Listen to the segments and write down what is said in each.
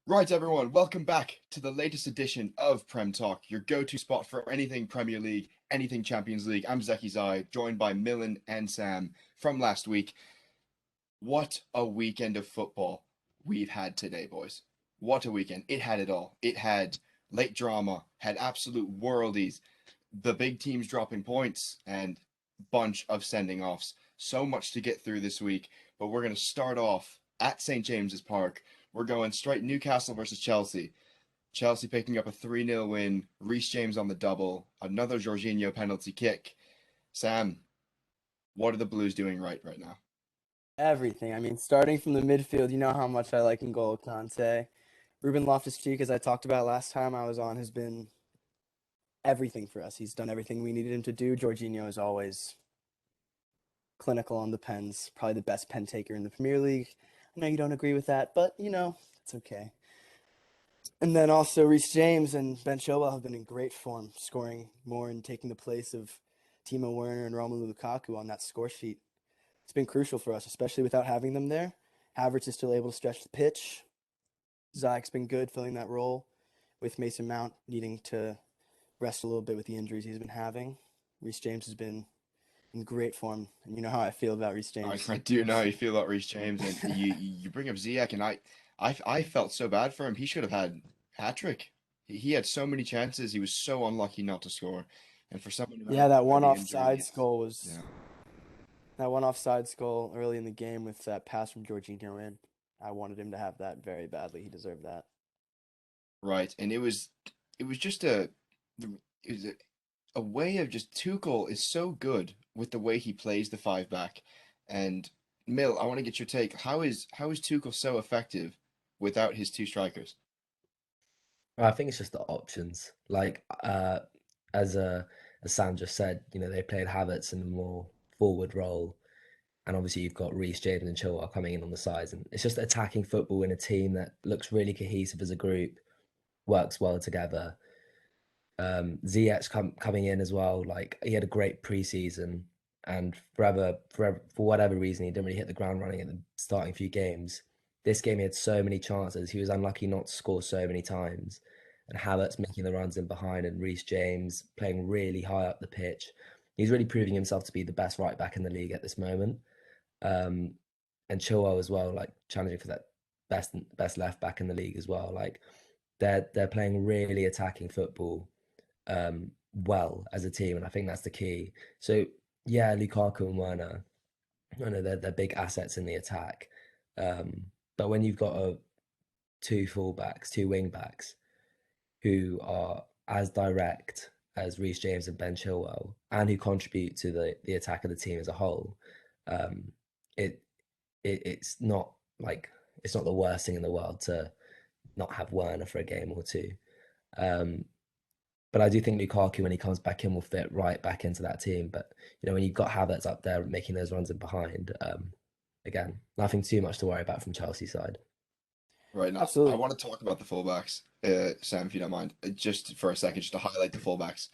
Right, everyone, welcome back to the latest edition of Prem Talk, your go-to spot for anything Premier League, anything Champions League. I'm Zeki, joined by Milan and Sam from last week. What a weekend of football we've had today, boys. What a weekend. It had it all. It had late drama, had absolute worldies, the big teams dropping points, and bunch of sending offs. So much to get through this week, but we're going to start off at St. James's Park. We're going straight Newcastle versus Chelsea. Chelsea picking up a 3-0 win, Reece James on the double, another Jorginho penalty kick. Sam, what are the Blues doing right now? Everything. I mean, starting from the midfield, you know how much I like N'Golo Conte. Ruben Loftus-Cheek, as I talked about last time I was on, has been everything for us. He's done everything we needed him to do. Jorginho is always clinical on the pens, probably the best pen taker in the Premier League. I know you don't agree with that, but it's okay. And then also Reece James and Ben Chilwell have been in great form, scoring more and taking the place of Timo Werner and Romelu Lukaku on that score sheet. It's been crucial for us, especially without having them there. Havertz is still able to stretch the pitch. Zach's been good filling that role with Mason Mount needing to rest a little bit with the injuries he's been having. Reece James has been in great form, and you know how I feel about Reece James. I do know how you feel about Reece James, and you bring up Ziyech, and I felt so bad for him. He should have had hat trick. He had so many chances. He was so unlucky not to score, and for someone who Yeah, had that one the injury, offsides goal was yeah, that one offsides goal early in the game with that pass from Jorginho in. I wanted him to have that very badly. He deserved that. right. And it was just it was a way of just Tuchel is so good with the way he plays the five back, and Mill, I want to get your take. How is Tuchel so effective without his two strikers? I think it's just the options. As as Sam just said, they played Havertz in a more forward role, and obviously you've got Reece James and Chilwell coming in on the sides, and it's just attacking football in a team that looks really cohesive as a group, works well together. Ziyech coming in as well, like he had a great preseason, and for whatever reason he didn't really hit the ground running in the starting few games. This game he had so many chances. He was unlucky not to score so many times, and Havertz making the runs in behind, and Reece James playing really high up the pitch. He's really proving himself to be the best right back in the league at this moment. Um, and Chilwell as well, like challenging for that best left back in the league as well. Like they're playing really attacking football well as a team, and I think that's the key. So yeah, Lukaku and Werner, I know they're big assets in the attack, but when you've got two fullbacks, two wing backs who are as direct as Reece James and Ben Chilwell, and who contribute to the attack of the team as a whole, um, it, it's not like it's not the worst thing in the world to not have Werner for a game or two. Um, but I do think Lukaku, when he comes back in, will fit right back into that team. But when you've got Havertz up there making those runs in behind, again, nothing too much to worry about from Chelsea side. Right now, I Absolutely. want to talk about the fullbacks, Sam, if you don't mind, just for a second, just to highlight the fullbacks.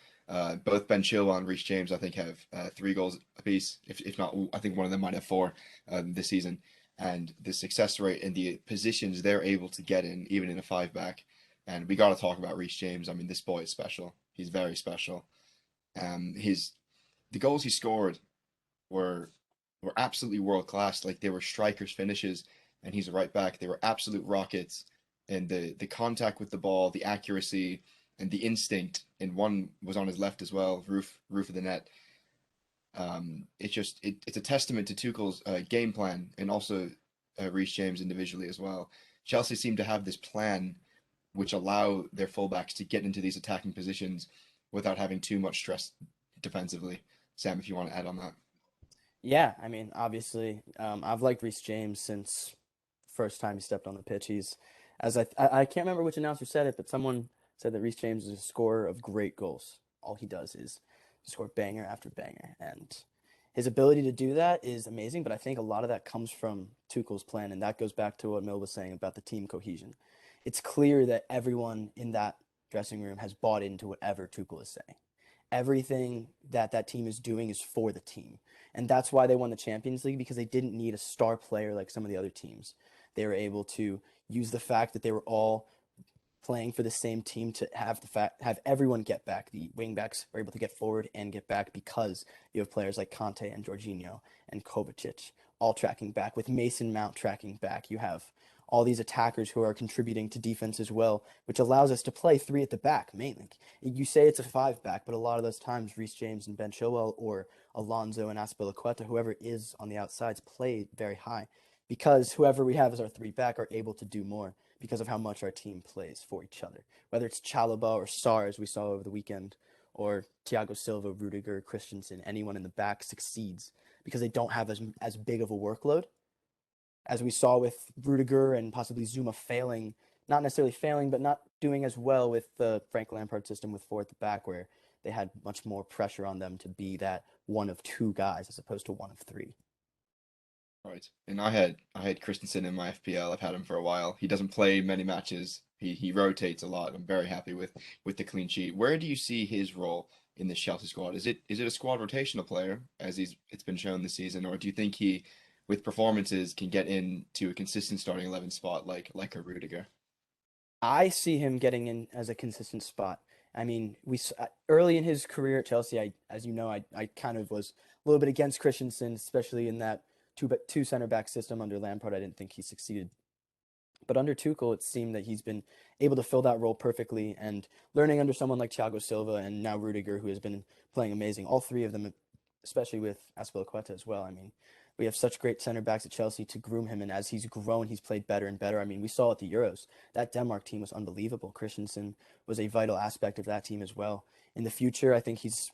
Both Ben Chilwell and Reece James, I think, have 3 goals apiece. If not, I think one of them might have 4 this season. And the success rate and the positions they're able to get in, even in a five back. And we got to talk about Reece James. I mean, this boy is special. He's very special. His the goals he scored were were absolutely world class. Like they were strikers finishes, and he's a right back. They were absolute rockets, and the contact with the ball, the accuracy, and the instinct. And one was on his left as well, roof of the net. It's a testament to Tuchel's game plan, and also Reece James individually as well. Chelsea seem to have this plan which allow their fullbacks to get into these attacking positions without having too much stress defensively. Sam, if you want to add on that. Yeah, I mean, obviously, I've liked Reece James since first time he stepped on the pitch. I can't remember which announcer said it, but someone said that Reece James is a scorer of great goals. All he does is score banger after banger, and his ability to do that is amazing. But I think a lot of that comes from Tuchel's plan, and that goes back to what Mill was saying about the team cohesion. It's clear that everyone in that dressing room has bought into whatever Tuchel is saying. Everything that team is doing is for the team. And that's why they won the Champions League, because they didn't need a star player like some of the other teams. They were able to use the fact that they were all playing for the same team to have everyone get back. The wingbacks were able to get forward and get back because you have players like Conte and Jorginho and Kovacic all tracking back, with Mason Mount tracking back. You have all these attackers who are contributing to defense as well, which allows us to play three at the back mainly. You say it's a five back, but a lot of those times Reece James and Ben Chilwell, or Alonso and Azpilicueta, whoever is on the outsides, play very high, because whoever we have as our three back are able to do more because of how much our team plays for each other. Whether it's Chalobah or Sarr, as we saw over the weekend, or Thiago Silva, Rudiger, Christensen, anyone in the back succeeds because they don't have as big of a workload. As we saw with Rudiger and possibly Zuma failing, not necessarily failing, but not doing as well with the Frank Lampard system with four at the back, where they had much more pressure on them to be that one of two guys as opposed to one of three. Right. And I had Christensen in my FPL. I've had him for a while. He doesn't play many matches. He rotates a lot. I'm very happy with the clean sheet. Where do you see his role in the Chelsea squad? Is it a squad rotational player, as it's been shown this season, or do you think he, with performances, can get into a consistent starting 11 spot like a Rudiger? I see him getting in as a consistent spot. I mean, early in his career at Chelsea, as you know, I kind of was a little bit against Christensen, especially in that two center back system under Lampard. I didn't think he succeeded. But under Tuchel, it seemed that he's been able to fill that role perfectly, and learning under someone like Thiago Silva and now Rudiger, who has been playing amazing. All three of them, especially with Azpilicueta as well. I mean, we have such great center backs at Chelsea to groom him, and as he's grown, he's played better and better. I mean, we saw at the Euros, that Denmark team was unbelievable. Christensen was a vital aspect of that team as well. In the future, I think he's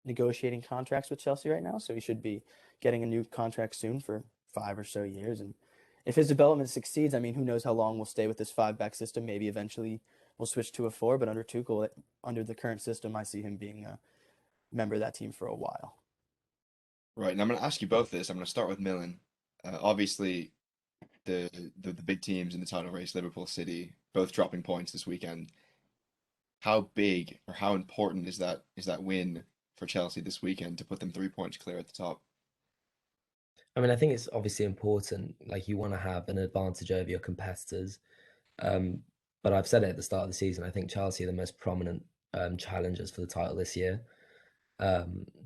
negotiating contracts with Chelsea right now, so he should be getting a new contract soon for 5 or so years. And if his development succeeds, I mean, who knows how long we'll stay with this five-back system. Maybe eventually we'll switch to a four, but under Tuchel, under the current system, I see him being a member of that team for a while. Right. And I'm going to ask you both this. I'm going to start with Milan. Obviously, the big teams in the title race, Liverpool, City, both dropping points this weekend. How big or how important is that win for Chelsea this weekend to put them 3 points clear at the top? I mean, I think it's obviously important. Like you want to have an advantage over your competitors. Um, but I've said it at the start of the season. I think Chelsea are the most prominent challengers for the title this year,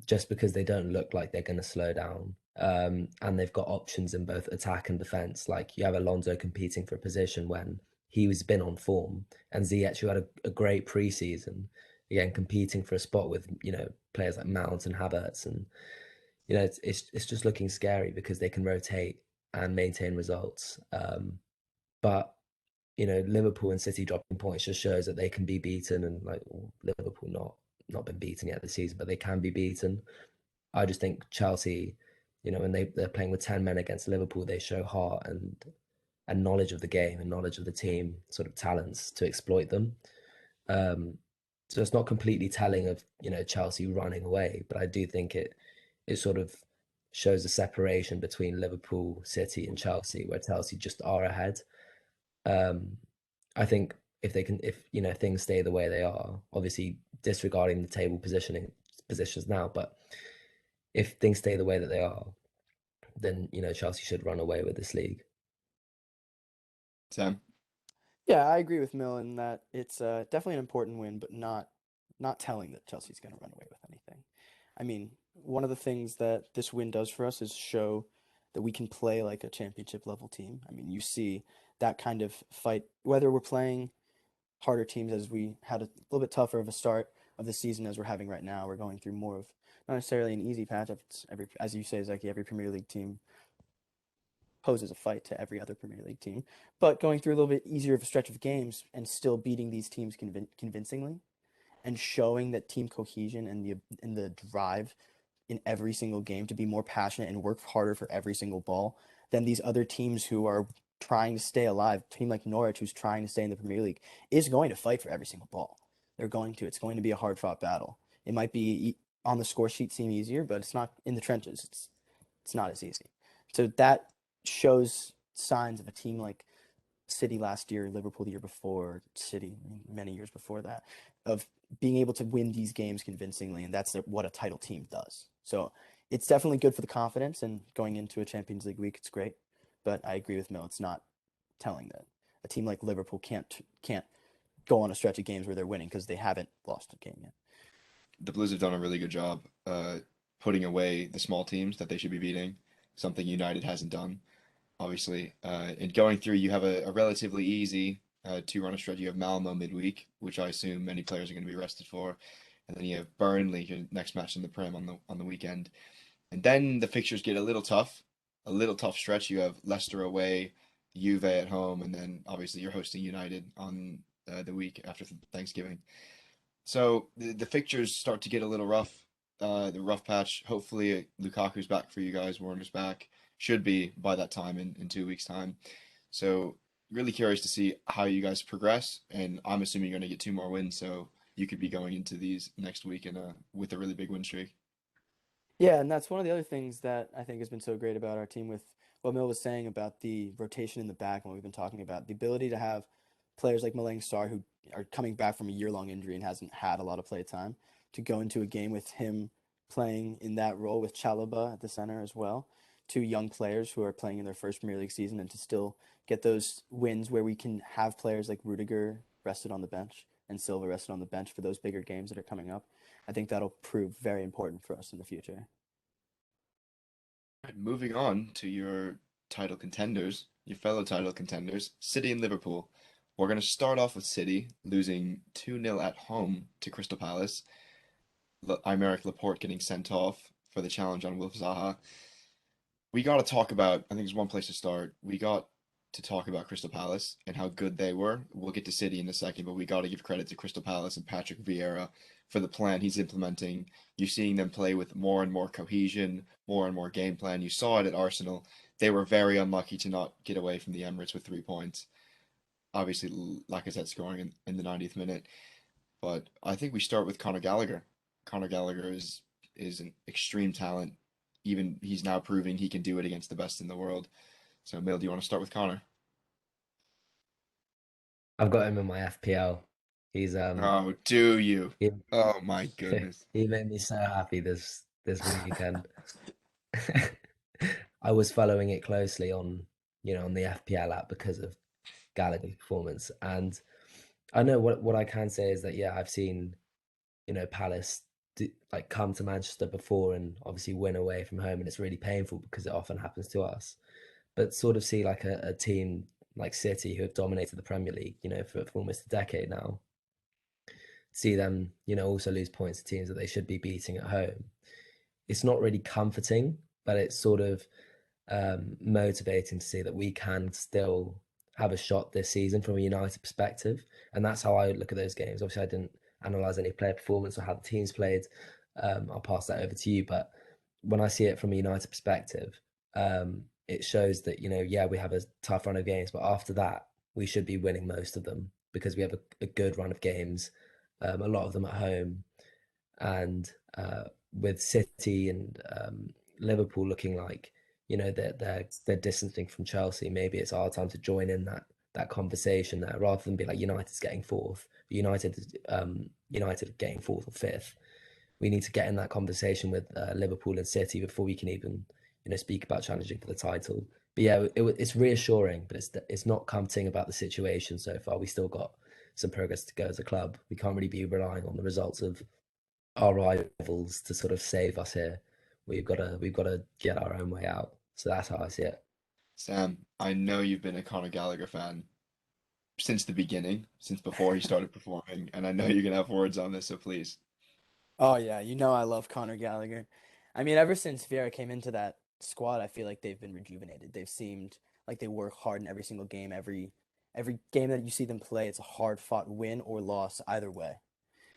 just because they don't look like they're going to slow down. And they've got options in both attack and defense. Like you have Alonso competing for a position when he was been on form, and Ziyech who had a great preseason, again competing for a spot with players like Mount and Havertz, and it's just looking scary because they can rotate and maintain results. But Liverpool and City dropping points just shows that they can be beaten, and like Liverpool not been beaten yet this season, but they can be beaten. I just think Chelsea, when they're playing with 10 men against Liverpool, they show heart and knowledge of the game and knowledge of the team, sort of talents to exploit them. Um, so it's not completely telling of Chelsea running away, but I do think it sort of shows a separation between Liverpool, City, and Chelsea, where Chelsea just are ahead. Um, I think if things stay the way they are, obviously disregarding the table positions now, but if things stay the way that they are, then Chelsea should run away with this league. Sam? Yeah, I agree with Mill in that it's definitely an important win, but not telling that Chelsea's going to run away with anything. I mean, one of the things that this win does for us is show that we can play like a championship level team. I mean, you see that kind of fight, whether we're playing harder teams, as we had a little bit tougher of a start of the season as we're having right now. We're going through more of not necessarily an easy patch. It's as you say, Zeki, every Premier League team poses a fight to every other Premier League team. But going through a little bit easier of a stretch of games and still beating these teams convincingly, and showing that team cohesion and the drive in every single game to be more passionate and work harder for every single ball than these other teams who are trying to stay alive. A team like Norwich, who's trying to stay in the Premier League, is going to fight for every single ball. They're going to. It's going to be a hard fought battle. It might be on the score sheet seem easier, but it's not in the trenches. It's not as easy. So that shows signs of a team like City last year, Liverpool the year before, City many years before that, of being able to win these games convincingly, and that's what a title team does. So it's definitely good for the confidence, and going into a Champions League week, it's great. But I agree with Mill. It's not telling that a team like Liverpool can't go on a stretch of games where they're winning because they haven't lost a game yet. The Blues have done a really good job putting away the small teams that they should be beating, something United hasn't done, obviously. And going through, you have a relatively easy two-run stretch. You have Malmo midweek, which I assume many players are going to be rested for, and then you have Burnley, your next match in the Prem on the weekend, and then the fixtures get a little tough stretch. You have Leicester away, Juve at home, and then obviously you're hosting United on the week after Thanksgiving. So the fixtures start to get a little rough. The rough patch. Hopefully, Lukaku's back for you guys. Warner's back. Should be by that time in 2 weeks' time. So really curious to see how you guys progress. And I'm assuming you're going to get two more wins. So you could be going into these next week with a really big win streak. Yeah, and that's one of the other things that I think has been so great about our team with what Mill was saying about the rotation in the back and what we've been talking about. The ability to have players like Malang Sarr who are coming back from a year-long injury and hasn't had a lot of play time to go into a game with him playing in that role with Chalobah at the center as well. Two young players who are playing in their first Premier League season, and to still get those wins where we can have players like Rudiger rested on the bench and Silva rested on the bench for those bigger games that are coming up. I think that'll prove very important for us in the future. Right, moving on to your title contenders, your fellow title contenders, City and Liverpool. We're going to start off with City losing 2-0 at home to Crystal Palace. Aymeric Laporte getting sent off for the challenge on Wilf Zaha. We got to talk about, I think there's one place to start. We got to talk about Crystal Palace and how good they were. We'll get to City in a second, but we got to give credit to Crystal Palace and Patrick Vieira for the plan he's implementing. You're seeing them play with more and more cohesion, more and more game plan. You saw it at Arsenal. They were very unlucky to not get away from the Emirates with 3 points. Obviously, Lacazette scoring in the 90th minute. But I think we start with Conor Gallagher. Conor Gallagher is an extreme talent. Even he's now proving he can do it against the best in the world. So, Mill, do you want to start with Connor? I've got him in my FPL. He's Oh, do you? he, Oh my goodness. he made me so happy this weekend. I was following it closely on on the FPL app because of Gallagher's performance, and I know what I can say is that yeah, I've seen Palace like come to Manchester before and obviously win away from home, and it's really painful because it often happens to us. But sort of see like a team like City who have dominated the Premier League, for almost a decade now, see them, also lose points to teams that they should be beating at home. It's not really comforting, but it's sort of motivating to see that we can still have a shot this season from a United perspective. And that's how I would look at those games. Obviously, I didn't analyze any player performance or how the teams played. I'll pass that over to you. But when I see it from a United perspective, it shows that, yeah, we have a tough run of games, but after that, we should be winning most of them because we have a good run of games, a lot of them at home. And with City and Liverpool looking like they're distancing from Chelsea, maybe it's our time to join in that conversation there, rather than be like United's getting fourth, United getting fourth or fifth. We need to get in that conversation with Liverpool and City before we can even speak about challenging for the title. But yeah, it's reassuring, but it's not comforting about the situation so far. We still got some progress to go as a club. We can't really be relying on the results of our rivals to sort of save us here. We've got to get our own way out. So that's how I see it. Sam, I know you've been a Conor Gallagher fan since the beginning, since before he started performing, and I know you're gonna have words on this, so please. Oh yeah, I love Conor Gallagher. I mean, ever since Vieira came into that squad, I feel like they've been rejuvenated. They've seemed like they work hard in every single game. Every game that you see them play, it's a hard-fought win or loss either way.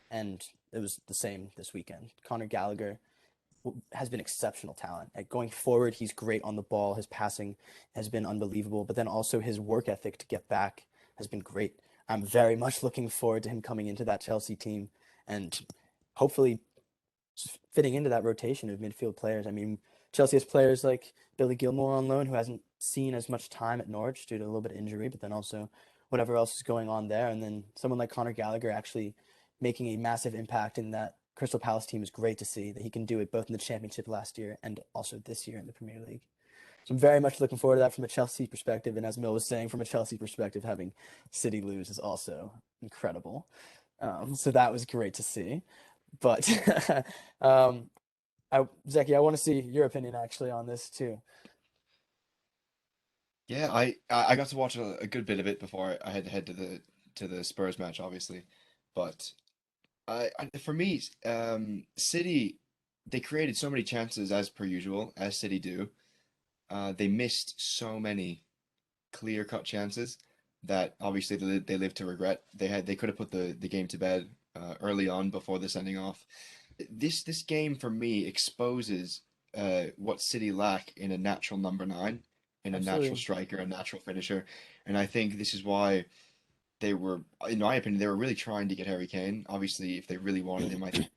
And it was the same this weekend. Conor Gallagher has been exceptional talent. Going forward, he's great on the ball. His passing has been unbelievable, but then also his work ethic to get back has been great. I'm very much looking forward to him coming into that Chelsea team and hopefully fitting into that rotation of midfield players. I mean, Chelsea has players like Billy Gilmore on loan who hasn't seen as much time at Norwich due to a little bit of injury, but then also whatever else is going on there. And then someone like Conor Gallagher actually making a massive impact in that Crystal Palace team is great to see that he can do it both in the Championship last year and also this year in the Premier League. So I'm very much looking forward to that from a Chelsea perspective. And as Mill was saying, from a Chelsea perspective, having City lose is also incredible. So that was great to see. But um, Zeki, I want to see your opinion actually on this too. Yeah, I got to watch a good bit of it before I had to head to the Spurs match, obviously. But for me, City, they created so many chances as per usual, as City do. They missed so many clear-cut chances that obviously they live to regret. They could have put the game to bed early on before the sending off. This game for me exposes what City lack in a natural number nine, in a natural Absolutely. striker, a natural finisher, and I think this is why they were, in my opinion, they were really trying to get Harry Kane. Obviously, if they really wanted him, I think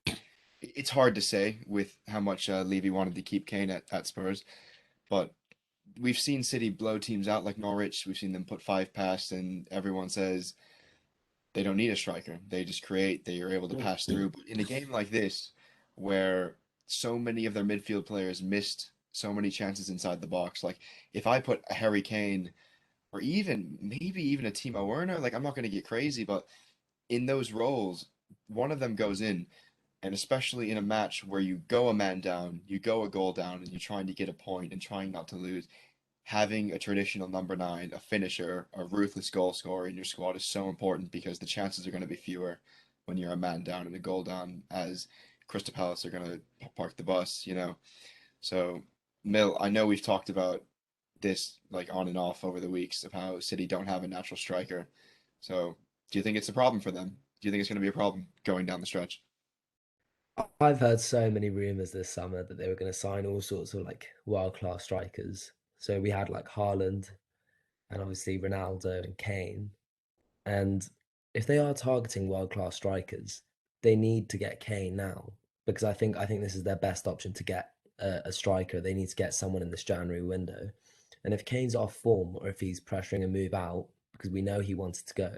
it's hard to say with how much Levy wanted to keep Kane at Spurs, but we've seen City blow teams out like Norwich. We've seen them put five past, and everyone says they don't need a striker. They just create. They are able to pass through. But in a game like this, where so many of their midfield players missed so many chances inside the box, like if I put a Harry Kane or even maybe even a Timo Werner, like I'm not going to get crazy, but in those roles, one of them goes in. And especially in a match where you go a man down, you go a goal down, and you're trying to get a point and trying not to lose, having a traditional number nine, a finisher, a ruthless goal scorer in your squad is so important because the chances are going to be fewer when you're a man down and a goal down, as Crystal Palace are going to park the bus, you know. So, Mill, I know we've talked about this like on and off over the weeks of how City don't have a natural striker. So, do you think it's a problem for them? Do you think it's going to be a problem going down the stretch? I've heard so many rumors this summer that they were going to sign all sorts of like world-class strikers. So we had like Haaland and obviously Ronaldo and Kane. And if they are targeting world-class strikers, they need to get Kane now because I think this is their best option to get a striker. They need to get someone in this January window. And if Kane's off form or if he's pressuring a move out because we know he wanted to go,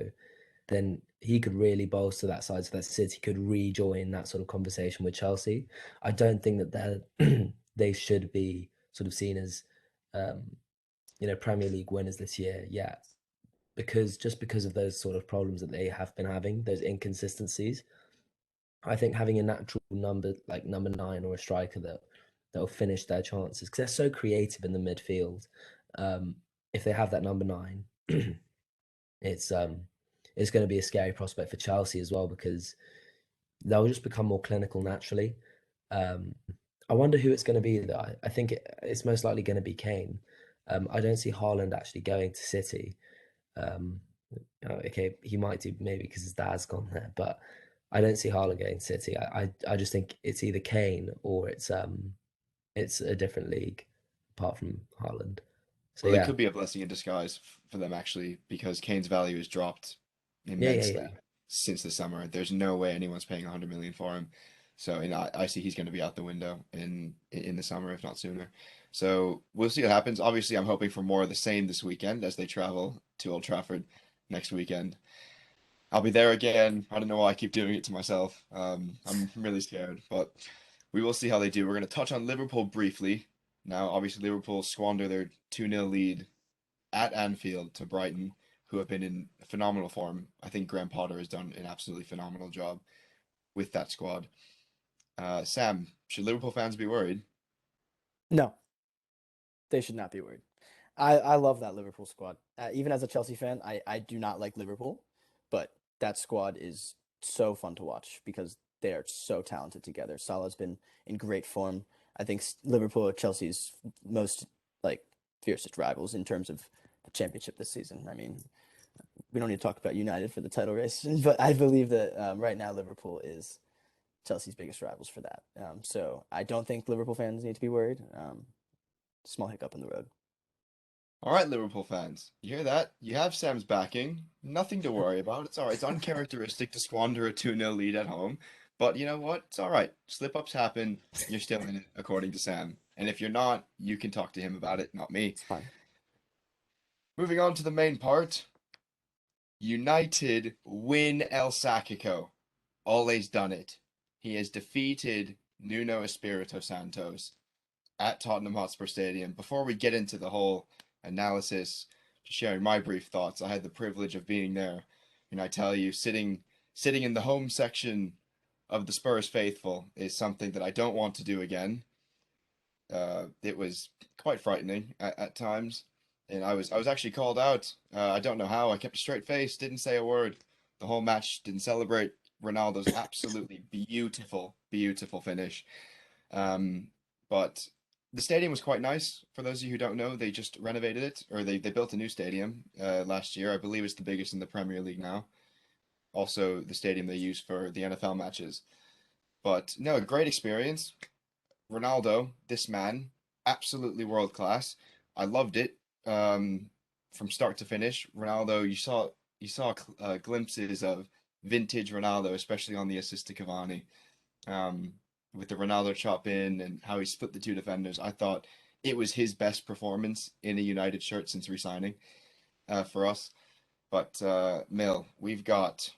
then he could really bolster that side so that City could rejoin that sort of conversation with Chelsea. I don't think that they should be sort of seen as um, Premier League winners this year yet because just because of those sort of problems that they have been having, those inconsistencies. I think having a natural number like number nine or a striker that'll finish their chances because they're so creative in the midfield. Um, if they have that number nine, it's um it's going to be a scary prospect for Chelsea as well because they'll just become more clinical naturally. Um, I wonder who it's going to be though. I think it's most likely going to be Kane. I don't see Haaland actually going to City. Um, okay, he might do maybe because his dad's gone there, but I don't see Haaland going to City. I just think it's either Kane or it's a different league apart from Haaland. So Well, it yeah, could be a blessing in disguise for them actually, because Kane's value has dropped yeah. immensely since the summer. There's no way anyone's paying 100 million for him. So, and I see he's going to be out the window in the summer, if not sooner. So we'll see what happens. Obviously, I'm hoping for more of the same this weekend as they travel to Old Trafford next weekend. I'll be there again. I don't know why I keep doing it to myself. I'm really scared, but we will see how they do. We're going to touch on Liverpool briefly. Now, obviously, Liverpool squander their 2-0 lead at Anfield to Brighton, who have been in phenomenal form. I think Graham Potter has done an absolutely phenomenal job with that squad. Sam, should Liverpool fans be worried? No, they should not be worried. I love that Liverpool squad. Even as a Chelsea fan, I do not like Liverpool, but that squad is so fun to watch because they are so talented together. Salah's been in great form. I think Liverpool are Chelsea's most like fiercest rivals in terms of the championship this season. I mean, we don't need to talk about United for the title race, but I believe that right now Liverpool is Chelsea's biggest rivals for that. So I don't think Liverpool fans need to be worried. Small hiccup in the road. All right, Liverpool fans, you hear that? You have Sam's backing. Nothing to worry about. It's all right. It's uncharacteristic to squander a 2-0 lead at home. But you know what? It's all right. Slip-ups happen. You're still in it, according to Sam. And if you're not, you can talk to him about it, not me. It's fine. Moving on to the main part. United win El Sackico. Always done it. he has defeated Nuno Espirito Santos at Tottenham Hotspur Stadium. Before we get into the whole analysis, just sharing my brief thoughts, I had the privilege of being there. And I tell you, sitting in the home section of the Spurs faithful is something that I don't want to do again. It was quite frightening at times, and I was actually called out. I don't know how. I kept a straight face, didn't say a word. The whole match didn't celebrate Ronaldo's absolutely beautiful, beautiful finish. Um, but the stadium was quite nice. For those of you who don't know, they just renovated it, or they built a new stadium last year. I believe it's the biggest in the Premier League now. Also, the stadium they use for the NFL matches. But no, great experience. Ronaldo, this man, absolutely world class. I loved it from start to finish. Ronaldo, you saw glimpses of vintage Ronaldo, especially on the assist to Cavani, um, with the Ronaldo chop in and how he split the two defenders. I thought it was his best performance in a United shirt since re-signing for us. But Mill, we've got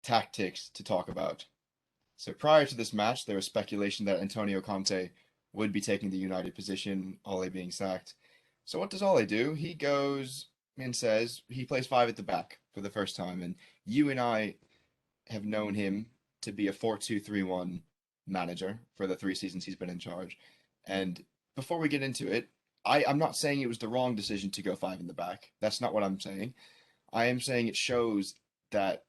tactics to talk about. So prior to this match, there was speculation that Antonio Conte would be taking the United position, Ole being sacked. So what does Ole do? He goes and says he plays five at the back for the first time, and you and I have known him to be a 4-2-3-1 manager for the 3 seasons he's been in charge. And before we get into it, I'm not saying it was the wrong decision to go five in the back. That's not what I'm saying. I am saying it shows that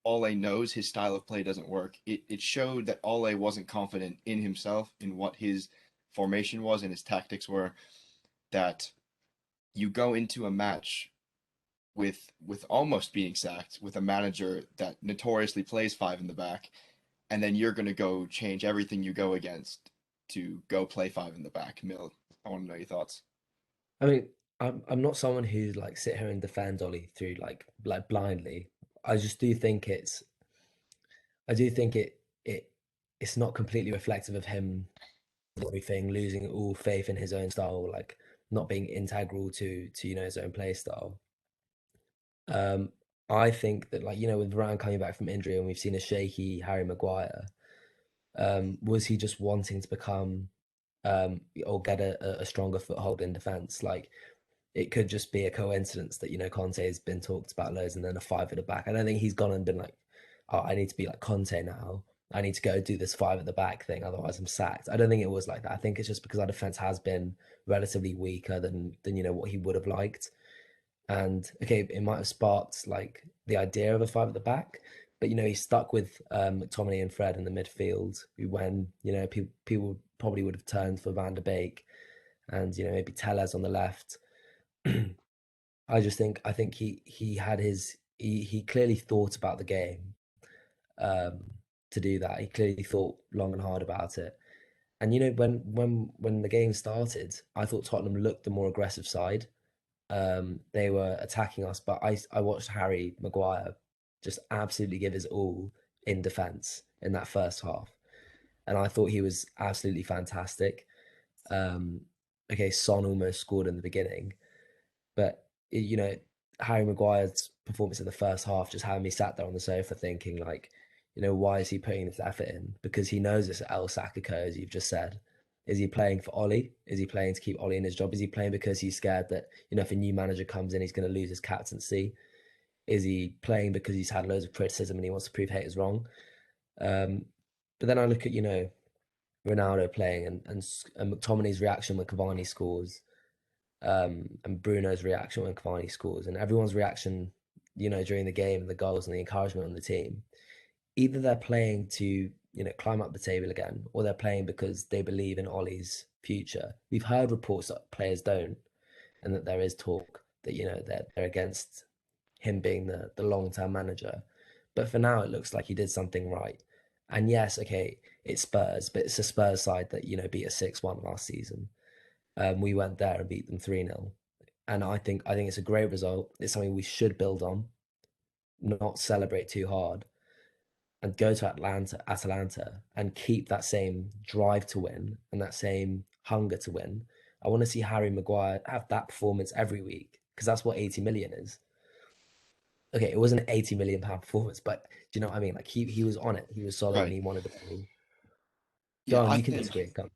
Ole knows his style of play doesn't work. It showed that Ole wasn't confident in himself, in what his formation was and his tactics were, that you go into a match with almost being sacked with a manager that notoriously plays five in the back, and then you're gonna go change everything you go against to go play five in the back. Mill, I want to know your thoughts. I mean, I'm not someone who like sit here and defend Ollie through like blindly. I just do think I do think it's not completely reflective of him everything, losing all faith in his own style, like not being integral to his own play style. Um, I think that, like, with Varane coming back from injury and we've seen a shaky Harry Maguire, was he just wanting to become or get a stronger foothold in defence? Like, it could just be a coincidence that Conte has been talked about loads, and then a five at the back. I don't think he's gone and been like, oh, I need to be like Conte now. I need to go do this five at the back thing, otherwise I'm sacked. I don't think it was like that. I think it's just because our defense has been relatively weaker than what he would have liked. And okay, it might have sparked like the idea of a five at the back, but he stuck with McTominay and Fred in the midfield, when people probably would have turned for Van der Beek and maybe Tellez on the left. I think he had he clearly thought about the game, um, to do that. He clearly thought long and hard about it. And when the game started, I thought Tottenham looked the more aggressive side. They were attacking us, but I watched Harry Maguire just absolutely give his all in defence in that first half, and I thought he was absolutely fantastic. Um, okay, Son almost scored in the beginning, but Harry Maguire's performance in the first half just had me sat there on the sofa thinking, like, why is he putting this effort in? Because he knows it's El Sackico, as you've just said. Is he playing for Ollie? Is he playing to keep Ollie in his job? Is he playing because he's scared that, if a new manager comes in, he's going to lose his captaincy? Is he playing because he's had loads of criticism and he wants to prove haters wrong? Um, but then I look at, Ronaldo playing, and McTominay's reaction when Cavani scores, and Bruno's reaction when Cavani scores, and everyone's reaction, during the game, and the goals and the encouragement on the team. Either they're playing to, climb up the table again, or they're playing because they believe in Ollie's future. We've heard reports that players don't, and that there is talk that they're against him being the long term manager. But for now, it looks like he did something right. And yes, okay, it's Spurs, but it's a Spurs side that beat us 6-1 last season. We went there and beat them 3-0. And I think it's a great result. It's something we should build on, not celebrate too hard, and go to Atalanta and keep that same drive to win and that same hunger to win. I want to see Harry Maguire have that performance every week, because that's what 80 million is. Okay, it wasn't an 80 million pound performance, but do you know what I mean? Like he was on it. He was solid and Right. he wanted the ball. Go Yeah, on, I you can think disagree. Come.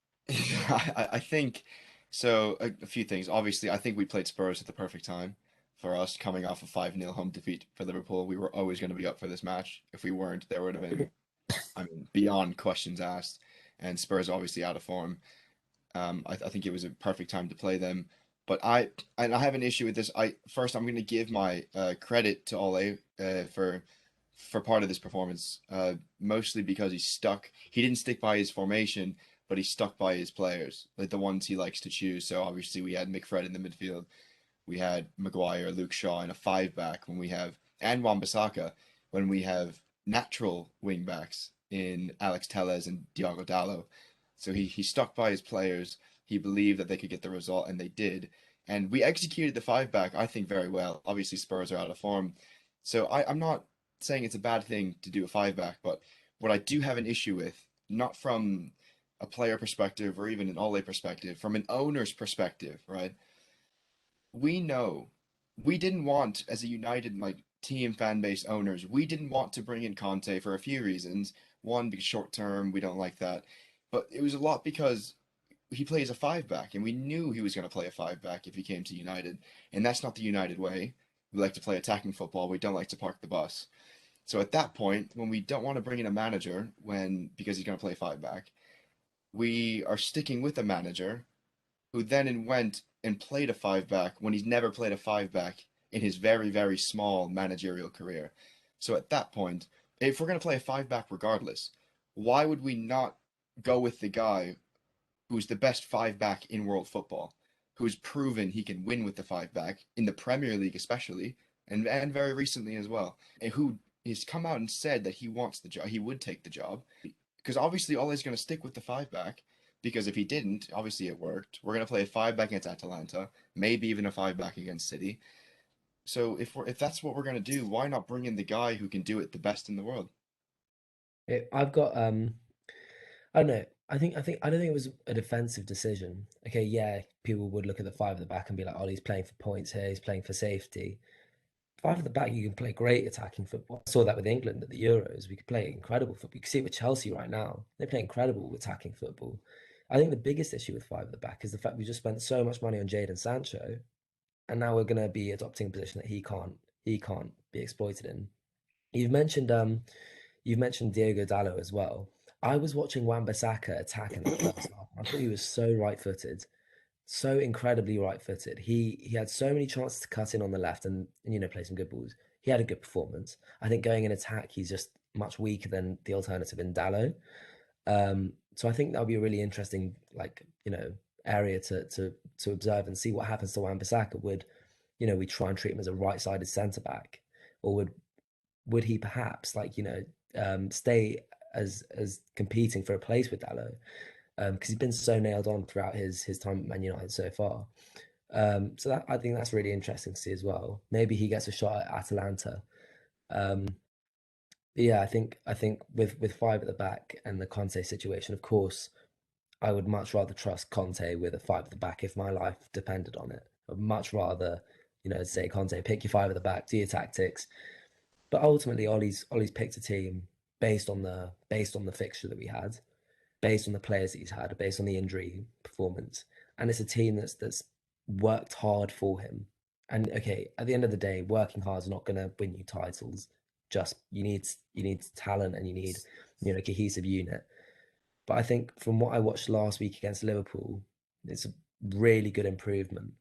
I think so. A few things. Obviously, I think we played Spurs at the perfect time for us, coming off a 5-0 home defeat for Liverpool. We were always going to be up for this match. If we weren't, there would have been, I mean, beyond questions asked. And Spurs obviously out of form. I think it was a perfect time to play them. But I have an issue with this. I'm going to give my credit to Ole for part of this performance, mostly because he stuck. He didn't stick by his formation, but he stuck by his players, like the ones he likes to choose. So obviously we had McFred in the midfield, we had Maguire, Luke Shaw in a five back when we have, and Wan-Bissaka when we have natural wing backs in Alex Telles and Diogo Dalot. So he stuck by his players. He believed that they could get the result, and they did. And we executed the five back, I think, very well. Obviously, Spurs are out of form. So I'm not saying it's a bad thing to do a five back, but what I do have an issue with, not from a player perspective or even an Ole perspective, from an owner's perspective, right? We know we didn't want, as a United like team fan base owners, we didn't want to bring in Conte for a few reasons. One, because short term, we don't like that. But it was a lot because he plays a five back, and we knew he was going to play a five back if he came to United. And that's not the United way. We like to play attacking football. We don't like to park the bus. So at that point, when we don't want to bring in a manager when because he's going to play five back, we are sticking with a manager who then and went and played a five back when he's never played a five back in his very, very small managerial career. So at that point, if we're going to play a five back regardless, why would we not go with the guy who's the best five back in world football, who's proven he can win with the five back in the Premier League, especially, and very recently as well, and who has come out and said that he wants the job, he would take the job, because obviously Ole's going to stick with the five back. Because if he didn't, obviously it worked. We're gonna play a five back against Atalanta, maybe even a five back against City. So if that's what we're gonna do, why not bring in the guy who can do it the best in the world? I've got I don't know. I don't think it was a defensive decision. Okay, yeah, people would look at the five at the back and be like, "Oh, he's playing for points here. He's playing for safety." Five at the back, you can play great attacking football. I saw that with England at the Euros. We could play incredible football. You can see it with Chelsea right now. They play incredible attacking football. I think the biggest issue with five at the back is the fact we just spent so much money on Jadon Sancho, and now we're going to be adopting a position that he can't be exploited in. You've mentioned you've mentioned Diogo Dalot as well. I was watching Wan-Bissaka attack in that first half. I thought he was so right-footed, so incredibly right-footed. He had so many chances to cut in on the left and play some good balls. He had a good performance. I think going in attack, he's just much weaker than the alternative in Dalot. So I think that'll be a really interesting area to observe and see what happens to Wan-Bissaka. We try and treat him as a right-sided centre back, or would he perhaps stay as competing for a place with Dalot? Because he's been so nailed on throughout his time at Man United so far. So that I think that's really interesting to see as well. Maybe he gets a shot at Atalanta. Um, but yeah, I think with five at the back and the Conte situation, of course, I would much rather trust Conte with a five at the back if my life depended on it. I'd much rather, say Conte, pick your five at the back, do your tactics. But ultimately, Ollie's picked a team based on the fixture that we had, based on the players that he's had, based on the injury performance, and it's a team that's worked hard for him. And okay, at the end of the day, working hard is not going to win you titles. Just you need talent and you need a cohesive unit. But I think from what I watched last week against Liverpool, it's a really good improvement.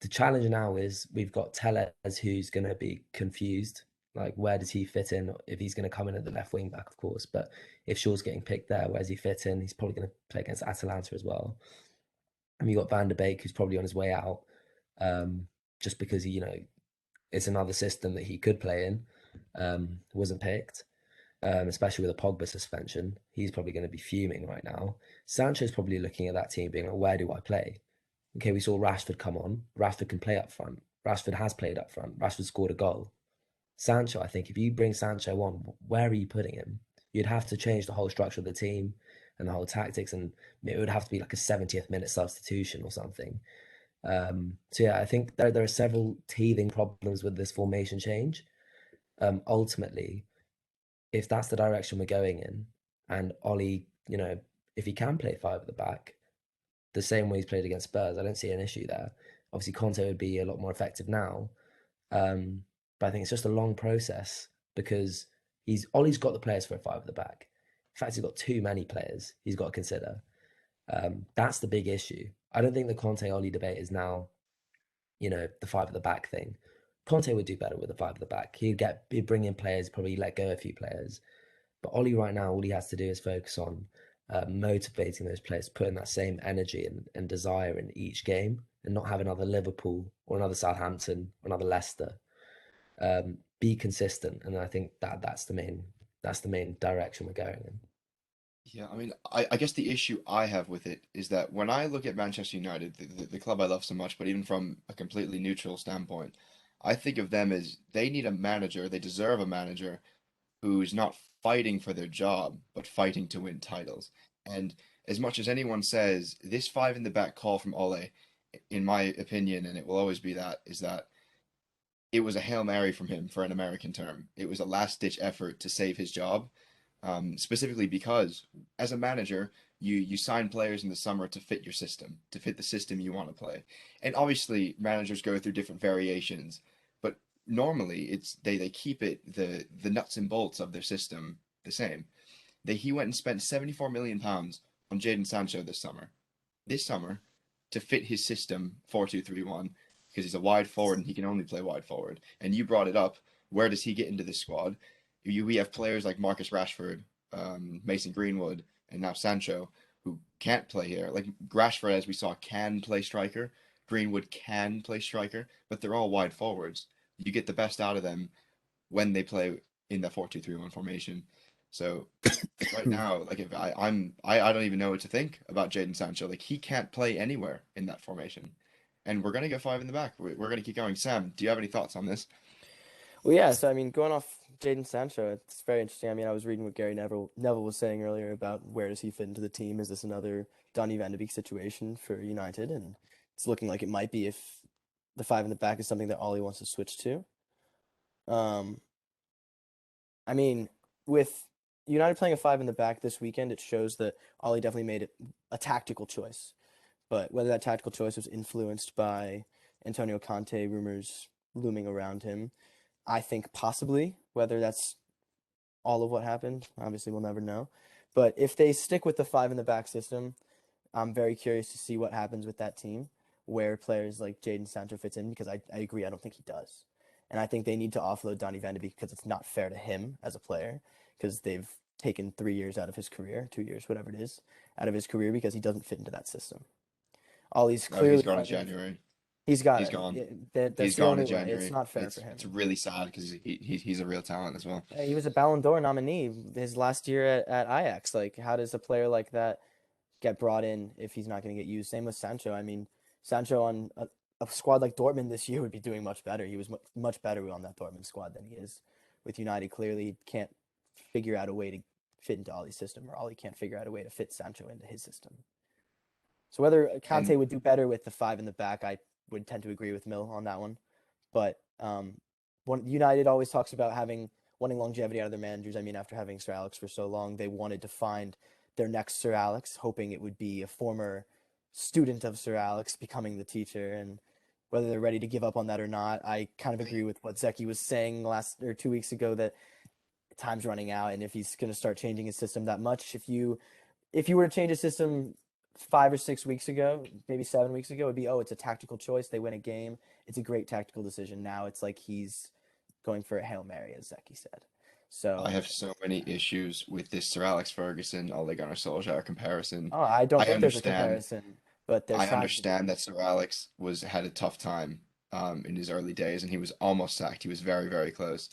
The challenge now is we've got Tellez who's going to be confused. Like, where does he fit in? If he's going to come in at the left wing back, of course. But if Shaw's getting picked there, where does he fit in? He's probably going to play against Atalanta as well. And you got Van der Beek, who's probably on his way out, just because it's another system that he could play in. Wasn't picked, especially with a Pogba suspension. He's probably going to be fuming right now. Sancho's probably looking at that team, being like, "Where do I play?" Okay, we saw Rashford come on. Rashford can play up front. Rashford has played up front. Rashford scored a goal. Sancho, I think if you bring Sancho on, where are you putting him? You'd have to change the whole structure of the team and the whole tactics, and it would have to be like a 70th minute substitution or something. So yeah, I think there are several teething problems with this formation change. Ultimately, if that's the direction we're going in, and Ollie, if he can play five at the back, the same way he's played against Spurs, I don't see an issue there. Obviously, Conte would be a lot more effective now, but I think it's just a long process because Ollie's got the players for a five at the back. In fact, he's got too many players he's got to consider. That's the big issue. I don't think the Conte Ollie debate is now, the five at the back thing. Conte would do better with the five at the back. He'd bring in players, probably let go a few players. But Ollie right now, all he has to do is focus on motivating those players, putting that same energy and desire in each game, and not have another Liverpool or another Southampton or another Leicester. Be consistent, and I think that's the main direction we're going in. Yeah, I mean, I guess the issue I have with it is that when I look at Manchester United, the club I love so much, but even from a completely neutral standpoint, I think of them as they need a manager, they deserve a manager who's not fighting for their job, but fighting to win titles. And as much as anyone says, this five in the back call from Ole, in my opinion, and it will always be that, is that it was a Hail Mary from him for an American term. It was a last ditch effort to save his job, specifically because as a manager, you sign players in the summer to fit your system, to fit the system you want to play. And obviously, managers go through different variations, but normally they keep it the nuts and bolts of their system the same. He went and spent 74 million pounds on Jadon Sancho this summer to fit his system 4-2-3-1 because he's a wide forward and he can only play wide forward. And you brought it up. Where does he get into this squad? We have players like Marcus Rashford, Mason Greenwood, and now Sancho who can't play here. Like Rashford, as we saw, can play striker. Greenwood can play striker, but they're all wide forwards. You get the best out of them when they play in that 4-2-3-1 formation. So right now, like if I don't even know what to think about Jadon Sancho. Like he can't play anywhere in that formation, and we're gonna get five in the back. We're gonna keep going. Sam, do you have any thoughts on this? Well, yeah. So I mean, going off Jadon Sancho, it's very interesting. I mean, I was reading what Gary Neville was saying earlier about where does he fit into the team? Is this another Donny Van de Beek situation for United? And it's looking like it might be if the five in the back is something that Ollie wants to switch to. Um, I mean, with United playing a five in the back this weekend, it shows that Ollie definitely made it a tactical choice. But whether that tactical choice was influenced by Antonio Conte rumors looming around him, I think possibly. Whether that's all of what happened, obviously we'll never know. But if they stick with the five in the back system, I'm very curious to see what happens with that team, where players like Jadon Sancho fits in, because I agree, I don't think he does. And I think they need to offload Donny van de Beek because it's not fair to him as a player, because they've taken 3 years out of his career, 2 years, whatever it is, out of his career because he doesn't fit into that system. Ollie's No, he's clearly gone in fighting. January. He's got He's it. gone. That's He's the gone only in way. It's January. not fair for It's him. really sad because he's a real talent as well. He was a Ballon d'Or nominee his last year at Ajax. Like, how does a player like that get brought in if he's not going to get used? Same with Sancho. I mean, Sancho on a squad like Dortmund this year would be doing much better. He was much better on that Dortmund squad than he is with United. Clearly, he can't figure out a way to fit into Ollie's system, or Ollie can't figure out a way to fit Sancho into his system. So whether Conte And would do better with the five in the back, I would tend to agree with Mill on that one. But United always talks about wanting longevity out of their managers. I mean, after having Sir Alex for so long, they wanted to find their next Sir Alex, hoping it would be a former student of Sir Alex becoming the teacher. And whether they're ready to give up on that or not, I kind of agree with what Zeki was saying 2 weeks ago, that time's running out, and if he's going to start changing his system that much, if you were to change a system 5 or 6 weeks ago, maybe 7 weeks ago, it'd be, oh, it's a tactical choice. They win a game. It's a great tactical decision. Now it's like he's going for a Hail Mary, as Zeki said. I So, have so many issues with this Sir Alex Ferguson, Ole Gunnar Solskjaer comparison. oh, I don't I think there's a understand comparison, but they're I trying to do. understand that Sir Alex had a tough time in his early days, and he was almost sacked. He was very, very close.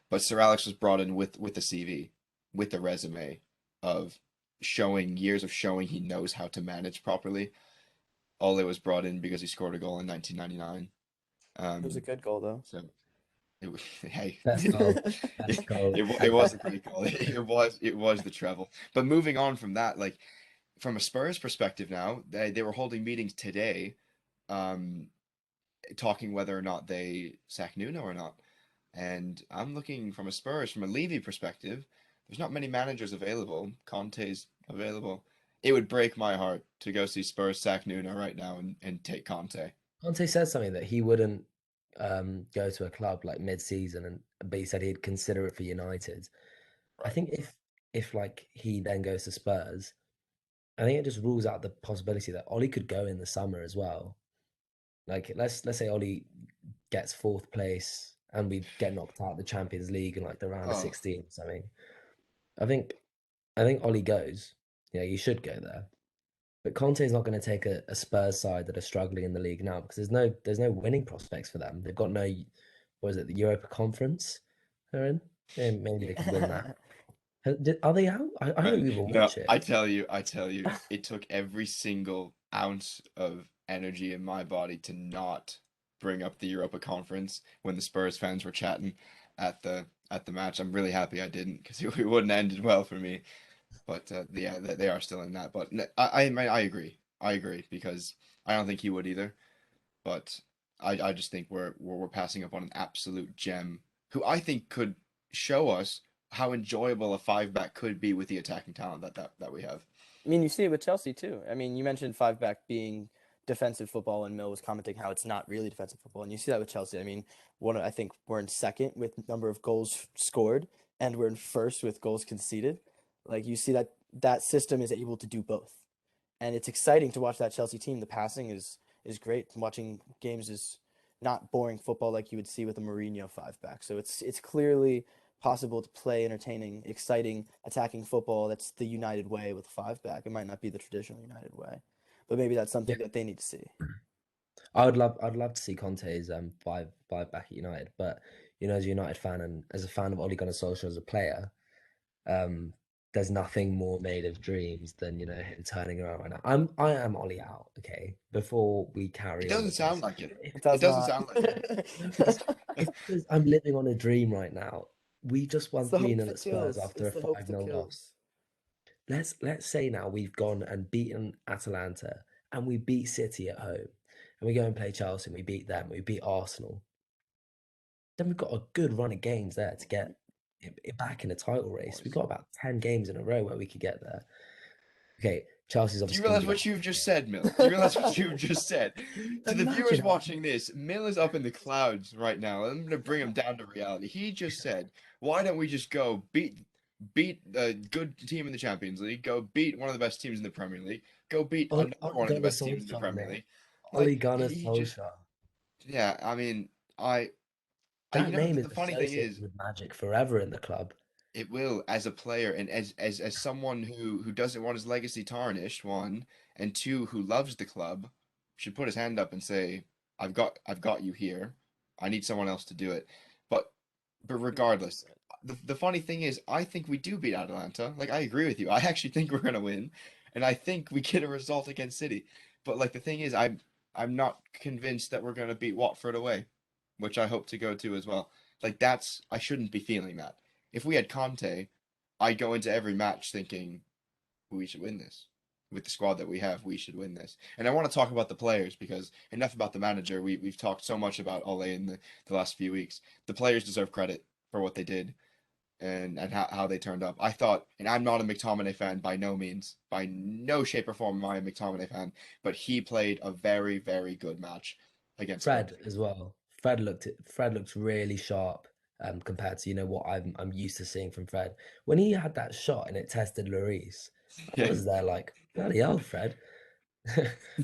But Sir Alex was brought in with a CV, with a resume of showing years of showing he knows how to manage properly. Ole was brought in because he scored a goal in 1999. It was a Um, good goal, though. so it was, hey, Best goal, best goal. it was a great goal. It was the treble. But moving on from that, like from a Spurs perspective now, they were holding meetings today um, talking whether or not they sack Nuno or not. And I'm looking from from a Levy perspective, there's not many managers available. Conte's available. It would break my heart to go see Spurs sack Nuno right now and take Conte. Conte said something that he wouldn't go to a club like mid-season, but he said he'd consider it for United. I Right. think if like he then goes to Spurs, I think it just rules out the possibility that Ollie could go in the summer as well. Like let's say Ollie gets fourth place and we get knocked out of the Champions League in like the round of Oh, 16 or something. I think I think Ollie goes. Yeah, you should go there. But Conte's not going to take a Spurs side that are struggling in the league now because there's no winning prospects for them. They've got no, what is it, the Europa Conference they're in? Yeah, maybe they could win that. Yeah. Are they out? I right. don't even No, watch it. I tell you, it took every single ounce of energy in my body to not bring up the Europa Conference when the Spurs fans were chatting at the match. I'm really happy I didn't because it wouldn't have ended well for me. But yeah, they are still in that. But I agree. I agree because I don't think he would either. But I just think we're passing up on an absolute gem who I think could show us how enjoyable a five back could be with the attacking talent that we have. I mean, you see it with Chelsea too. I mean, you mentioned five back being defensive football, and Mill was commenting how it's not really defensive football, and you see that with Chelsea. I mean, I think we're in second with number of goals scored, and we're in first with goals conceded. Like you see that system is able to do both, and it's exciting to watch that Chelsea team. The passing is great. Watching games is not boring football like you would see with a Mourinho five back. So it's clearly possible to play entertaining, exciting, attacking football. That's the United way with five back. It might not be the traditional United way, but maybe that's Yeah, something that they need to see. I'd love to see Conte's five back at United, but as a United fan and as a fan of Ole Gunnar Solskjaer as a player, um, there's nothing more made of dreams than him turning around right now. I am Ollie out, okay? Before we It carry on doesn't with sound this, like it. It It does doesn't not. sound like it. no, because it's because I'm living on a dream right now. We just It's won the 3 hope 0 at that Spurs kills. after It's a the hope 5 that 0 loss. kills. Let's say now we've gone and beaten Atalanta and we beat City at home, and we go and play Chelsea and we beat them, we beat Arsenal. Then we've got a good run of games there to get it back in the title race. We've Boys. got about 10 games in a row where we could get there. Okay, Chelsea's Do you obviously going to realize be the what you've hardest just game. said, Mill? Do you realize what you've just said? To the Imagine viewers how watching this, Mill is up in the clouds right now. I'm gonna bring him down to reality. He just said, "Why don't we just go beat a good team in the Champions League, go beat one of the best teams in the Premier League, go beat Ole, another Ole one of the Gunnar best teams in the Solskjaer, Premier mate. League?" Ole Like Gunnar he just, Solskjaer. yeah. I mean, That name the is funny thing associated is, with magic forever in the club. it will, as a player and as someone who doesn't want his legacy tarnished, one, and two, who loves the club, should put his hand up and say, I've got you here. I need someone else to do it. But regardless, 100%. the funny thing is I think we do beat Atalanta. Like I agree with you. I actually think we're gonna win. And I think we get a result against City. But like the thing is I'm not convinced that we're gonna beat Watford away, which I hope to go to as well. Like that's I shouldn't be feeling that. If we had Conte, I'd go into every match thinking we should win this. With the squad that we have, we should win this. And I want to talk about the players because enough about the manager. We've talked so much about Ole in the last few weeks. The players deserve credit for what they did and how they turned up. I thought, and I'm not a McTominay fan by no means, by no shape or form am I a McTominay fan, but he played a very, very good match against Spurs. Fred as well. Fred looked really sharp compared to what I'm used to seeing from Fred. When he had that shot and it tested Lloris, I Yeah, was there like, bloody hell, Fred.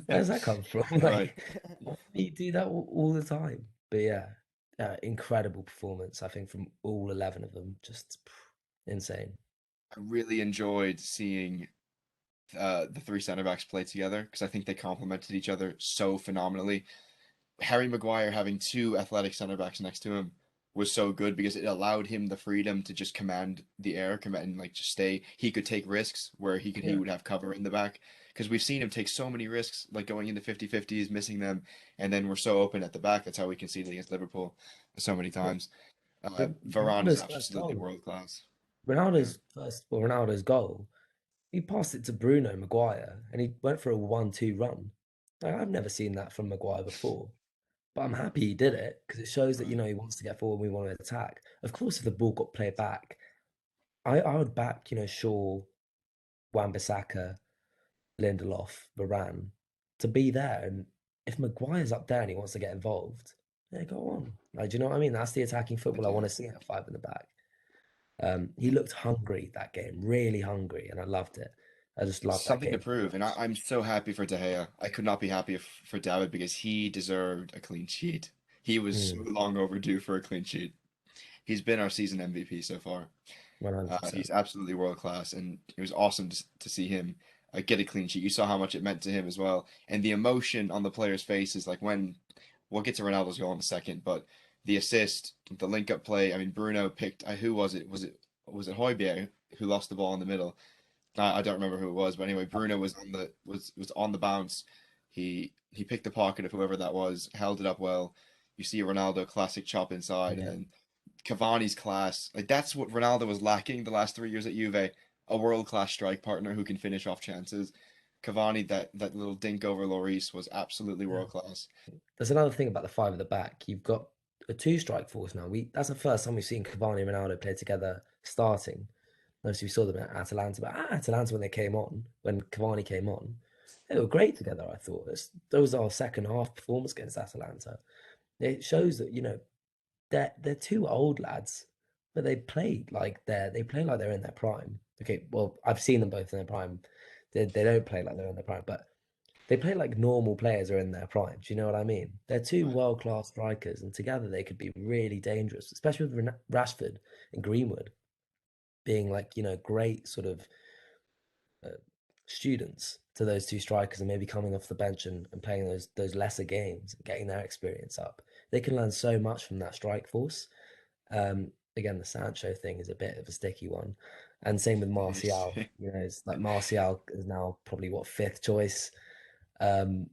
Where's that come from? right. Like, why do you do that all the time? But yeah, incredible performance, I think, from all 11 of them. Just insane. I really enjoyed seeing the three center backs play together because I think they complemented each other so phenomenally. Harry Maguire having two athletic center backs next to him was so good because it allowed him the freedom to just command the air, command like just stay. He could take risks where he Yeah. would have cover in the back because we've seen him take so many risks, like going into 50-50s, missing them, and then we're so open at the back. That's how we conceded against Liverpool so many But times. Varane is Ronaldo's first absolutely goal, world class. Yeah. Ronaldo's goal, he passed it to Bruno Maguire and he went for a 1-2 run. Like, I've never seen that from Maguire before. But I'm happy he did it because it shows that, Right. he wants to get forward and we want to attack. Of course, if the ball got played back, I would back, Shaw, Wan-Bissaka, Lindelof, Varane to be there. And if Maguire's up there and he wants to get involved, yeah, go on. Like, do you know what I mean? That's the attacking I football I want do. to see at five in the back. He looked hungry that game, really hungry, and I loved it. I just loved that Something to game. prove, and I'm so happy for De Gea. I could not be happier for David because he deserved a clean sheet. He was so Mm, long overdue for a clean sheet. He's been our season MVP so far. 100%. He's absolutely world class, and it was awesome to see him get a clean sheet. You saw how much it meant to him as well, and the emotion on the players' faces, like when we'll get to Ronaldo's goal in a second, but the assist, the link-up play. I mean, Bruno picked who was it? Was it Højbjerg who lost the ball in the middle? I don't remember who it was, but anyway, Bruno was on the bounce. He picked the pocket of whoever that was, held it up well. You see a Ronaldo classic chop inside, and Yeah. then Cavani's class. Like that's what Ronaldo was lacking the last 3 years at Juve. A world-class strike partner who can finish off chances. Cavani, that little dink over Lloris was absolutely Yeah. world class. There's another thing about the five at the back. You've got a two strike force now. That's the first time we've seen Cavani and Ronaldo play together starting. Obviously, we saw them at Atalanta, but at Atalanta when Cavani came on, they were great together. I thought those are our second half performance against Atalanta. It shows that they're two old lads, but they play like they're in their prime. Okay, well, I've seen them both in their prime. They don't play like they're in their prime, but they play like normal players are in their prime. Do you know what I mean? They're two Right. world-class strikers, and together they could be really dangerous, especially with Rashford and Greenwood being like, great sort of uh, students to those two strikers and maybe coming off the bench and playing those lesser games and getting their experience up. They can learn so much from that strike force. Again, the Sancho thing is a bit of a sticky one. And same with Martial. It's like Martial is now probably what fifth choice. Um,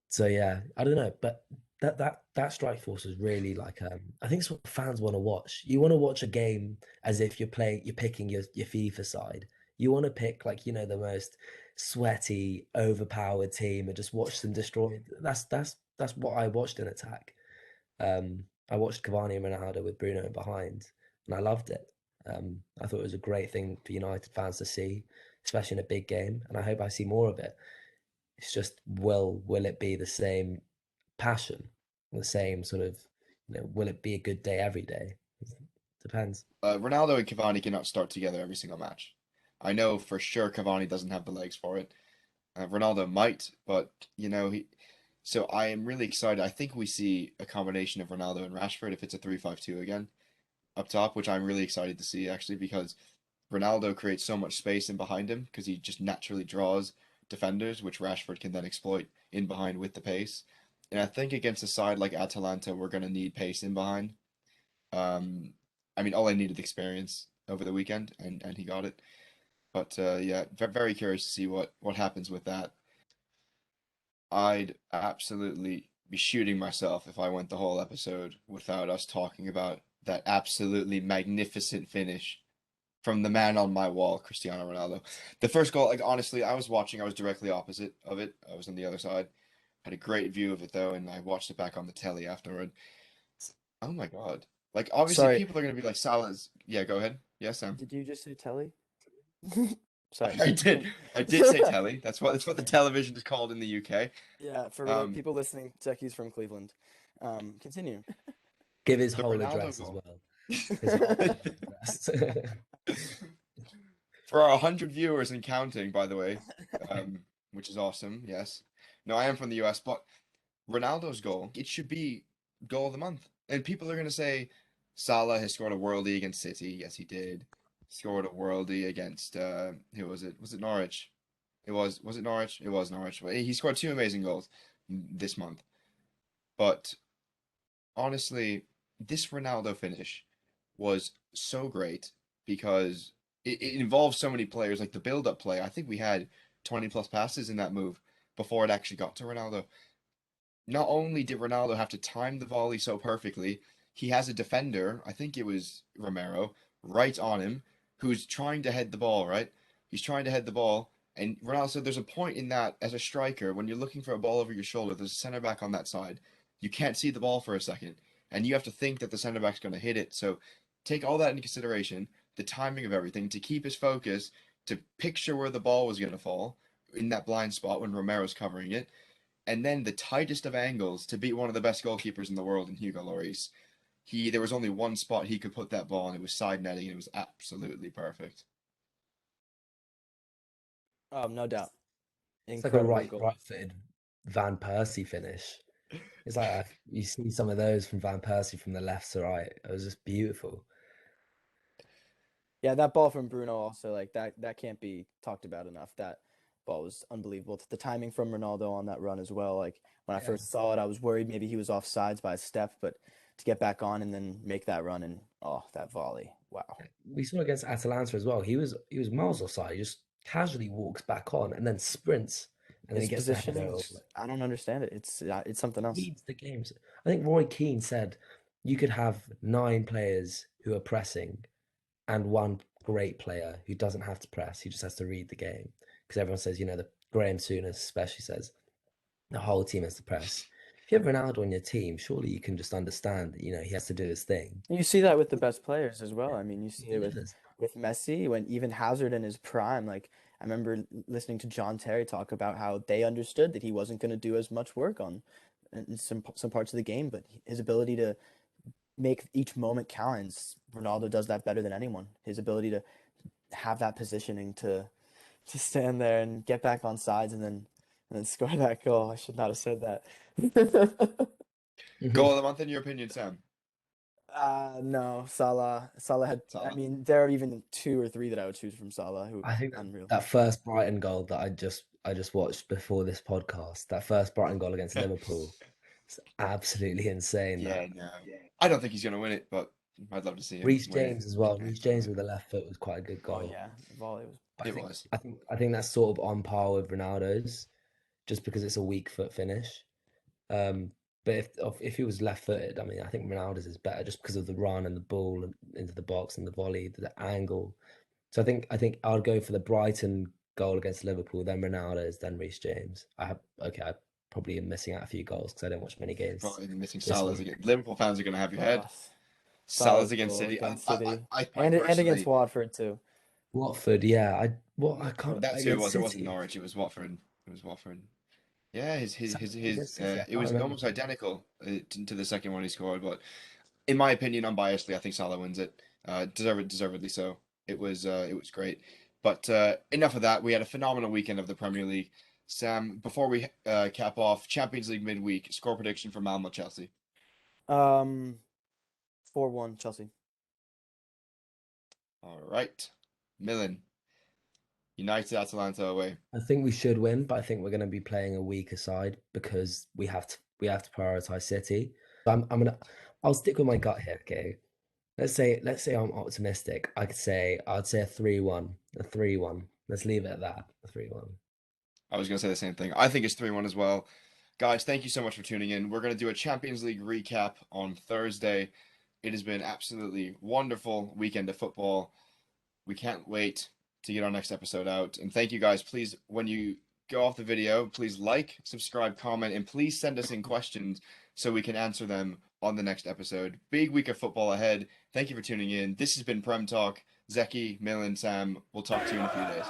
so yeah, I don't know, but that strike force is really like I think it's what fans want to watch. You want to watch a game as if you're picking your FIFA side. You want to pick like the most sweaty, overpowered team and just watch them destroy. That's what I watched in attack. I watched Cavani and Ronaldo with Bruno behind, and I loved it. I thought it was a great thing for United fans to see, especially in a big game, and I hope I see more of it. It's just will it be the same passion, the same sort of will it be a good day every day? Depends. Ronaldo and Cavani cannot start together every single match. I know for sure Cavani doesn't have the legs for it. Ronaldo might, but he. So I am really excited. I think we see a combination of Ronaldo and Rashford if it's a 3-5-2 again up top, which I'm really excited to see actually because Ronaldo creates so much space in behind him because he just naturally draws defenders, which Rashford can then exploit in behind with the pace. And I think against a side like Atalanta, we're going to need pace in behind. Um, I mean, all I needed experience over the weekend, and he got it. But yeah, very curious to see what happens with that. I'd absolutely be shooting myself if I went the whole episode without us talking about that absolutely magnificent finish from the man on my wall, Cristiano Ronaldo. The first goal, like honestly, I was watching, I was directly opposite of it. I was on the other side. Had a great view of it though, and I watched it back on the telly afterward. Oh my God. Like obviously Sorry, people are gonna be like Salah's. Yeah, go ahead. Yes, Sam. did you just say Telly? Sorry. I did. I did say telly. That's what the television is called in the UK. Yeah, for the Um, people listening, Zeki's from Cleveland. Continue. Give his the whole Ronaldo address as goal. well. His whole address. For our 100 viewers and counting, by the way, which is awesome. Yes. No, I am from the US, but Ronaldo's goal, it should be goal of the month. And people are going to say Salah has scored a worldie against City. Yes, he did. Scored a worldie against who was it? Was it Norwich? Was it Norwich? It was Norwich. Well, he scored two amazing goals this month. But honestly, this Ronaldo finish was so great because it involves so many players. Like the build-up play, I think we had 20 plus passes in that move before it actually got to Ronaldo. Not only did Ronaldo have to time the volley so perfectly, he has a defender, I think it was Romero, right on him, who's trying to head the ball, right? He's trying to head the ball. And Ronaldo said there's a point in that as a striker, when you're looking for a ball over your shoulder, there's a centre back on that side. You can't see the ball for a second, and you have to think that the centre back's going to hit it. So take all that into consideration, the timing of everything, to keep his focus, to picture where the ball was going to fall in that blind spot when Romero's covering it, and then the tightest of angles to beat one of the best goalkeepers in the world in Hugo Lloris. There was only one spot he could put that ball, and it was side netting, and it was absolutely perfect. Oh, no doubt. It's like a Incredible goal. right-footed Van Persie finish. It's like you see some of those from Van Persie from the left to right. It was just beautiful. Yeah, that ball from Bruno also, like that can't be talked about enough. That ball was unbelievable. The timing from Ronaldo on that run as well. Like when I Yeah. first saw it, I was worried maybe he was offsides by a step, but to get back on and then make that run and that volley. Wow. We saw against Atalanta as well. He was miles offside. He just casually walks back on and then sprints, and then His he gets the header. positioning, I don't understand it. It's something else. Leads the games. I think Roy Keane said you could have 9 players who are pressing and one great player who doesn't have to press. He just has to read the game. Because everyone says, the Graham Souness especially says the whole team has to press. If you have Ronaldo on your team, surely you can just understand that, he has to do his thing. You see that with the best players as well. Yeah. I mean, you see He it delivers. with Messi, when even Hazard in his prime, like I remember listening to John Terry talk about how they understood that he wasn't going to do as much work on in some parts of the game, but his ability to make each moment count, and Ronaldo does that better than anyone. His ability to have that positioning to stand there and get back on sides and then score that goal. I should not have said that. Goal of the month, in your opinion, Sam? No, Salah. Salah had. I Salah. mean, there are even 2 or 3 that I would choose from Salah. Who I think unreal. that first Brighton goal that I just watched before this podcast, that first Brighton goal against Liverpool, it's absolutely insane. Yeah, That no. I don't think he's going to win it, but I'd love to see him Reece win it. James as well. Reece James with the left foot was quite a good Oh goal. yeah, the volley was. I It think was. I think that's sort of on par with Ronaldo's, just because it's a weak foot finish. But if he was left-footed, I mean, I think Ronaldo's is better just because of the run and the ball into the box and the volley, the angle. So I think I'd go for the Brighton goal against Liverpool, then Ronaldo's, then Reece James. I probably am missing out a few goals because I don't watch many games Probably missing this Salah's week. again. Liverpool fans are going to have your head. Oh, Salah's Salah's against goal City. against I City, personally, and against Watford too. Watford, yeah, I can't that's who it against was. It wasn't City. Norwich. It was Watford. It was Watford. Yeah, Against City, I it can't was remember. almost identical to the second one he scored. But in my opinion, unbiasedly, I think Salah wins it. Deservedly so. It was great. But enough of that. We had a phenomenal weekend of the Premier League. Sam, before we cap off Champions League midweek, score prediction for Malmo Chelsea. 4-1 Chelsea. All right, Milan United Atalanta away. I think we should win, but I think we're going to be playing a weaker side because we have to prioritize City. So I'll stick with my gut here. Okay, let's say I'm optimistic. I'd say a 3-1, a 3-1. Let's leave it at that, a 3-1. I was going to say the same thing. I think it's 3-1 as well. Guys, thank you so much for tuning in. We're going to do a Champions League recap on Thursday. It has been absolutely wonderful weekend of football. We can't wait to get our next episode out. And thank you guys. Please, when you go off the video, please like, subscribe, comment, and please send us in questions so we can answer them on the next episode. Big week of football ahead. Thank you for tuning in. This has been Prem Talk. Zeki, Milan, Sam. We'll talk to you in a few days.